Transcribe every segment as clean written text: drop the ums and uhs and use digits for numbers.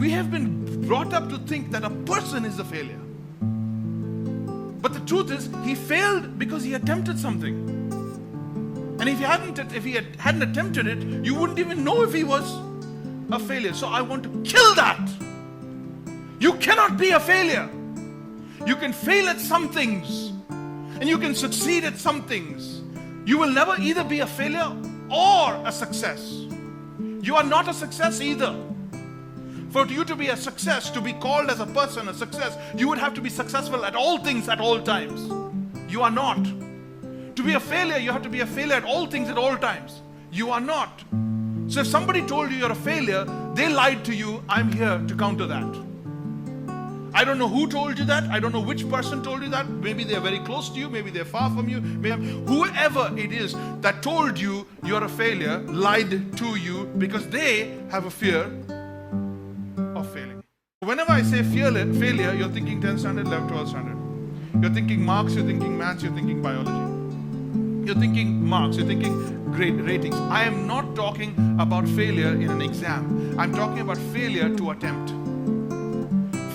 We have been brought up to think that a person is a failure. But the truth is, he failed because he attempted something. And if he hadn't attempted it, you wouldn't even know if he was a failure. So I want to kill that. You cannot be a failure. You can fail at some things, and you can succeed at some things. You will never either be a failure or a success. You are not a success either. For you to be a success, to be called as a person a success, you would have to be successful at all things at all times. You are not. To be a failure, you have to be a failure at all things at all times. You are not. So if somebody told you you're a failure, they lied to you. I'm here to counter that. I don't know who told you that. I don't know which person told you that. Maybe they're very close to you. Maybe they're far from you. Whoever it is that told you you're a failure lied to you because they have a fear of failing. Whenever I say failure, you're thinking 10th standard, 11th, 12th standard. You're thinking marks, you're thinking maths, you're thinking biology. You're thinking marks, you're thinking grade ratings. I am not talking about failure in an exam. I'm talking about failure to attempt.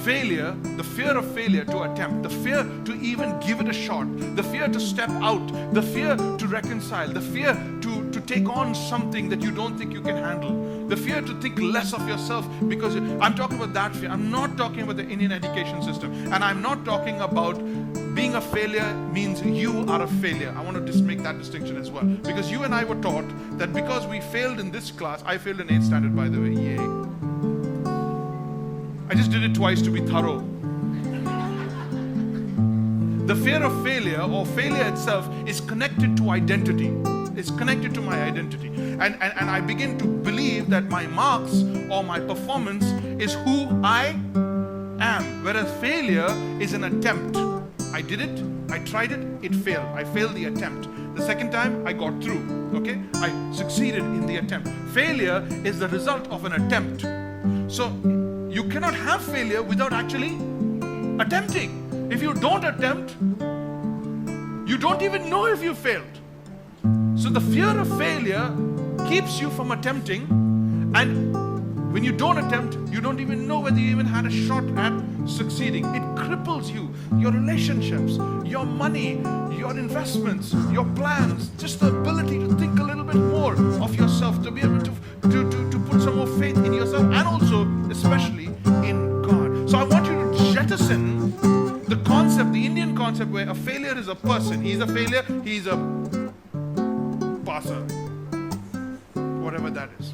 Failure, the fear of failure to attempt, the fear to even give it a shot, the fear to step out, the fear to reconcile, the fear to take on something that you don't think you can handle, the fear to think less of yourself because I'm talking about that fear. I'm not talking about the Indian education system, and I'm not talking about being a failure means you are a failure. I want to just make that distinction as well, because you and I were taught that because we failed in this class, I failed in 8th standard, by the way, yay. I just did it twice to be thorough. The fear of failure or failure itself is connected to identity. It's connected to my identity. And I begin to believe that my marks or my performance is who I am. Whereas failure is an attempt. I did it, I tried it, it failed. I failed the attempt. The second time I got through. Okay? I succeeded in the attempt. Failure is the result of an attempt. So you cannot have failure without actually attempting. If you don't attempt, you don't even know if you failed. So the fear of failure keeps you from attempting, and when you don't attempt, you don't even know whether you even had a shot at succeeding. It cripples you, your relationships, your money, your investments, your plans, just the ability to think a little bit more of yourself, to be able to put some more faith in yourself, and also especially in God. So I want you to jettison the concept, the Indian concept, where a failure is a person. He's a failure, he's a passer, whatever that is.